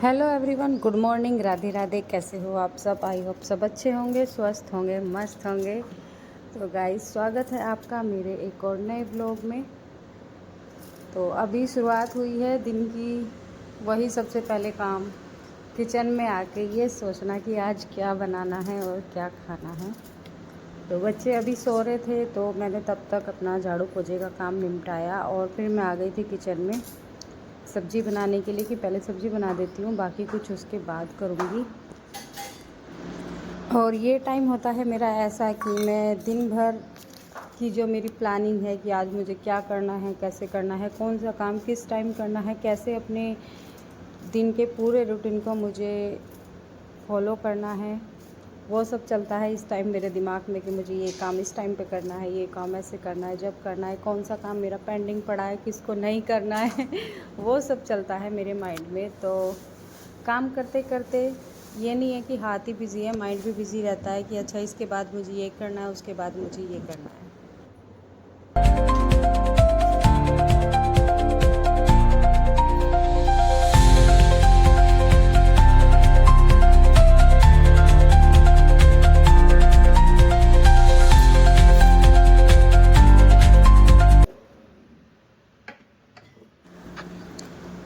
Hello everyone, good morning, Radhe Radhe. कैसे हो आप सब? आई होप सब अच्छे होंगे, स्वस्थ होंगे, मस्त होंगे। तो गाइस, स्वागत है आपका मेरे एक और नए ब्लॉग में। तो अभी शुरुआत हुई है दिन की। वही सबसे पहले काम, किचन में आके ये सोचना कि आज क्या बनाना है और क्या खाना है। तो बच्चे अभी सो रहे थे तो मैंने तब तक अपना झाड़ू पोछे का काम निपटाया और फिर मैं आ गई थी किचन में सब्ज़ी बनाने के लिए कि पहले सब्ज़ी बना देती हूँ, बाकी कुछ उसके बाद करूँगी। और ये टाइम होता है मेरा ऐसा कि मैं दिन भर की जो मेरी प्लानिंग है कि आज मुझे क्या करना है, कैसे करना है, कौन सा काम किस टाइम करना है, कैसे अपने दिन के पूरे रूटीन को मुझे फॉलो करना है, वो सब चलता है इस टाइम मेरे दिमाग में कि मुझे ये काम इस टाइम पे करना है, ये काम ऐसे करना है, जब करना है, कौन सा काम मेरा पेंडिंग पड़ा है, किसको नहीं करना है वो सब चलता है मेरे माइंड में। तो काम करते करते ये नहीं है कि हाथ ही बिज़ी है, माइंड भी बिज़ी रहता है कि अच्छा इसके बाद मुझे ये करना है, उसके बाद मुझे ये करना है।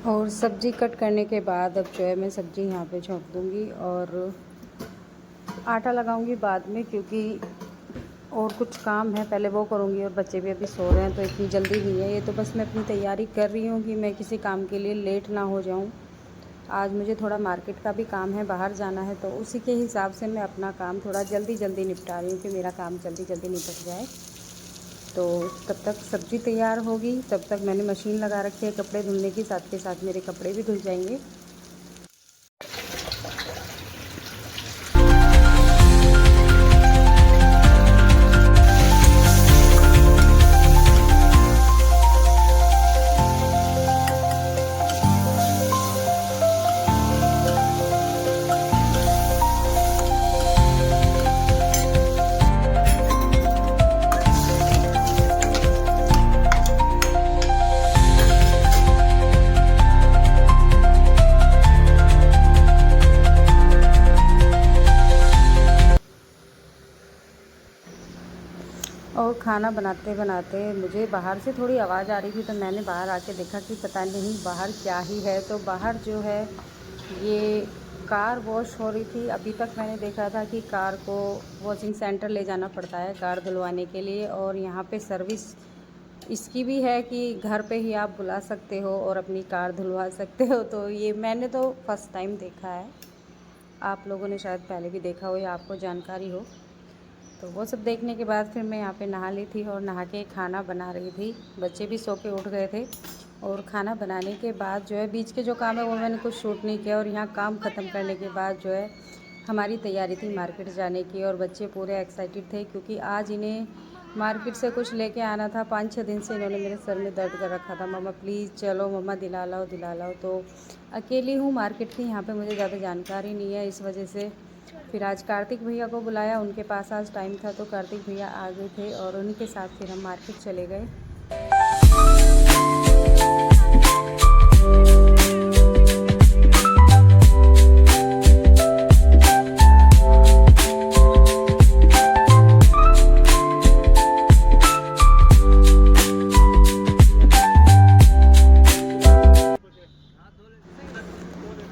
और सब्ज़ी कट करने के बाद अब जो है मैं सब्ज़ी यहाँ पे छोंक दूँगी और आटा लगाऊँगी बाद में, क्योंकि और कुछ काम है पहले वो करूँगी। और बच्चे भी अभी सो रहे हैं तो इतनी जल्दी नहीं है, ये तो बस मैं अपनी तैयारी कर रही हूँ कि मैं किसी काम के लिए लेट ना हो जाऊँ। आज मुझे थोड़ा मार्केट का भी काम है, बाहर जाना है, तो उसी के हिसाब से मैं अपना काम थोड़ा जल्दी जल्दी निपटा रही हूँ कि मेरा काम जल्दी जल्दी निपट जाए। तो तब तक सब्ज़ी तैयार होगी, तब तक मैंने मशीन लगा रखी है कपड़े धुलने की, साथ के साथ मेरे कपड़े भी धुल जाएंगे। और खाना बनाते बनाते मुझे बाहर से थोड़ी आवाज़ आ रही थी, तो मैंने बाहर आके देखा कि पता नहीं बाहर क्या ही है। तो बाहर जो है ये कार वॉश हो रही थी। अभी तक मैंने देखा था कि कार को वॉशिंग सेंटर ले जाना पड़ता है कार धुलवाने के लिए, और यहाँ पे सर्विस इसकी भी है कि घर पे ही आप बुला सकते हो और अपनी कार धुलवा सकते हो। तो ये मैंने तो फर्स्ट टाइम देखा है, आप लोगों ने शायद पहले भी देखा हो या आपको जानकारी हो। तो वो सब देखने के बाद फिर मैं यहाँ पे नहा ली थी और नहा के खाना बना रही थी। बच्चे भी सो के उठ गए थे और खाना बनाने के बाद जो है बीच के जो काम है वो मैंने कुछ शूट नहीं किया। और यहाँ काम ख़त्म करने के बाद जो है हमारी तैयारी थी मार्केट जाने की, और बच्चे पूरे एक्साइटेड थे क्योंकि आज इन्हें मार्केट से कुछ लेके आना था। 5-6 दिन से इन्होंने मेरे सर में दर्द कर रखा था, मम्मा प्लीज़ चलो, मम्मा दिला लाओ दिला लाओ। तो अकेली हूँ मार्केट की, यहाँ पे मुझे ज़्यादा जानकारी नहीं है, इस वजह से फिर आज कार्तिक भैया को बुलाया, उनके पास आज टाइम था तो कार्तिक भैया आ गए थे और उन्हीं के साथ फिर हम मार्केट चले गए।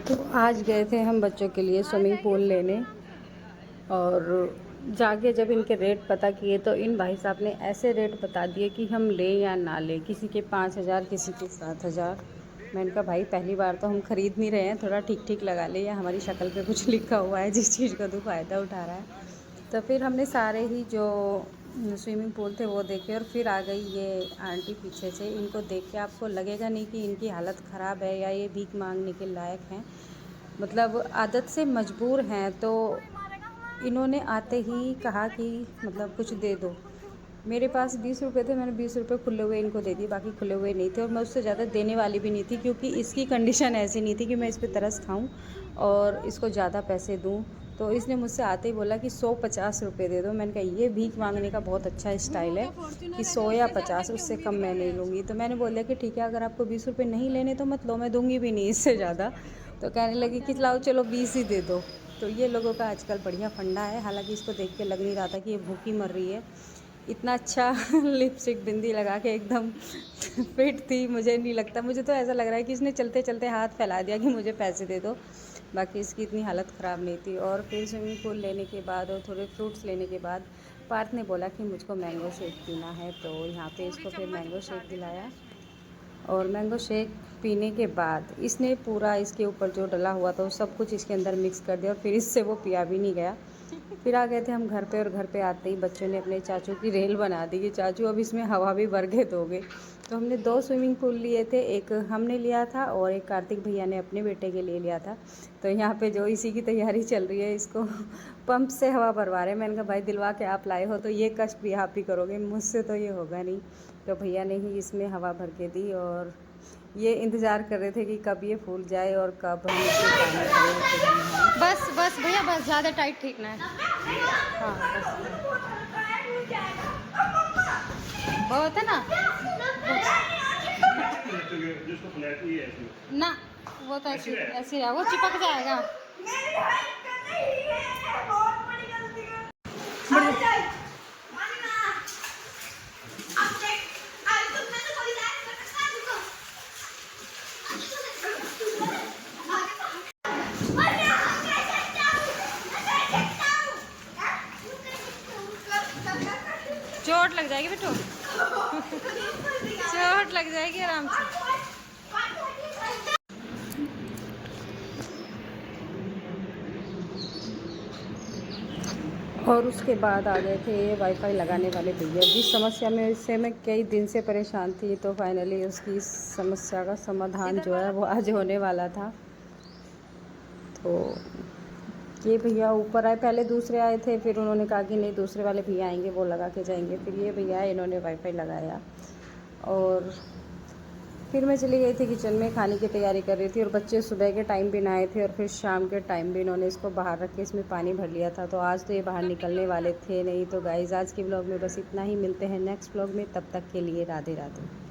तो आज गए थे हम बच्चों के लिए स्विमिंग पूल लेने, और जाके जब इनके रेट पता किए तो इन भाई साहब ने ऐसे रेट बता दिए कि हम लें या ना लें। किसी के 5,000, किसी के 7,000। मैंने कहा भाई पहली बार तो हम ख़रीद नहीं रहे हैं, थोड़ा ठीक ठीक लगा ले, या हमारी शक्ल पे कुछ लिखा हुआ है जिस चीज़ का तू फ़ायदा उठा रहा है। तो फिर हमने सारे ही जो स्विमिंग पूल थे वो देखे, और फिर आ गई ये आंटी पीछे से। इनको देख के आपको लगेगा नहीं कि इनकी हालत ख़राब है या ये भीख मांगने के लायक हैं, मतलब आदत से मजबूर हैं। तो इन्होंने आते ही कहा कि मतलब कुछ दे दो। मेरे पास 20 रुपये थे, मैंने 20 रुपये खुले हुए इनको दे दिए, बाकी खुले हुए नहीं थे। और मैं उससे ज़्यादा देने वाली भी नहीं थी क्योंकि इसकी कंडीशन ऐसी नहीं थी कि मैं इस पर तरस खाऊं और इसको ज़्यादा पैसे दूं। तो इसने मुझसे आते ही बोला कि 150 रुपये दे दो। मैंने कहा ये भीख मांगने का बहुत अच्छा स्टाइल है कि 100 या 50, उससे कम मैं नहीं लूँगी। तो मैंने बोल दिया कि ठीक है, अगर आपको 20 रुपये नहीं लेने तो मत लो, मैं दूँगी भी नहीं इससे ज़्यादा। तो कहने लगी कि लाओ चलो 20 ही दे दो। तो ये लोगों का आजकल बढ़िया फंडा है। हालांकि इसको देख के लग नहीं रहा था कि ये भूखी मर रही है। इतना अच्छा लिपस्टिक बिंदी लगा के एकदम फिट थी। मुझे नहीं लगता, मुझे तो ऐसा लग रहा है कि इसने चलते चलते हाथ फैला दिया कि मुझे पैसे दे दो। बाकी इसकी इतनी हालत ख़राब नहीं थी। और फिर स्विमिंग पूल लेने के बाद और थोड़े फ्रूट्स लेने के बाद पार्थ ने बोला कि मुझको मैंगो शेक पीना है। तो यहाँ पे इसको फिर मैंगो शेक दिलाया। और मैंगो शेक पीने के बाद इसने पूरा इसके ऊपर जो डला हुआ था वो सब कुछ इसके अंदर मिक्स कर दिया और फिर इससे वो पिया भी नहीं गया। फिर आ गए थे हम घर पे और घर पे आते ही बच्चों ने अपने चाचू की रेल बना दी कि चाचू अब इसमें हवा भी भर के दोगे। तो हमने 2 स्विमिंग पूल लिए थे, एक हमने लिया था और एक कार्तिक भैया ने अपने बेटे के लिए लिया था। तो यहाँ पे जो इसी की तैयारी चल रही है, इसको पंप से हवा भरवा रहे हैं। मैंने कहा भाई दिलवा के आप लाए हो तो ये कष्ट भी आप ही करोगे, मुझसे तो ये होगा नहीं। तो भैया ने ही इसमें हवा भर के दी और ये इंतज़ार कर रहे थे कि कब ये फूल जाए और कब हम इसमें पानी करें। बस बस भैया बस, ज़्यादा टाइट ठीक ना है। हाँ बस बहुत है ना ना, वो तो ऐसे ऐसे है, वो चिपक जाएगा। चोट लग जाएगी बेटू, चोट लग जाएगी आराम से। और उसके बाद आ गए थे वाईफाई लगाने वाले भैया। जिस समस्या में इससे मैं कई दिन से परेशान थी, तो फाइनली उसकी इस समस्या का समाधान जो है वो आज होने वाला था। तो ये भैया ऊपर आए, पहले दूसरे आए थे, फिर उन्होंने कहा कि नहीं दूसरे वाले भैया आएंगे वो लगा के जाएंगे। फिर ये भैया आए, इन्होंने वाईफाई लगाया और फिर मैं चली गई थी किचन में, खाने की तैयारी कर रही थी। और बच्चे सुबह के टाइम भी नहाए थे और फिर शाम के टाइम भी इन्होंने इसको बाहर रख के इसमें पानी भर लिया था। तो आज तो ये बाहर निकलने वाले थे नहीं। तो गाइज़ आज के व्लॉग में बस इतना ही, मिलते हैं नेक्स्ट व्लॉग में, तब तक के लिए राधे राधे।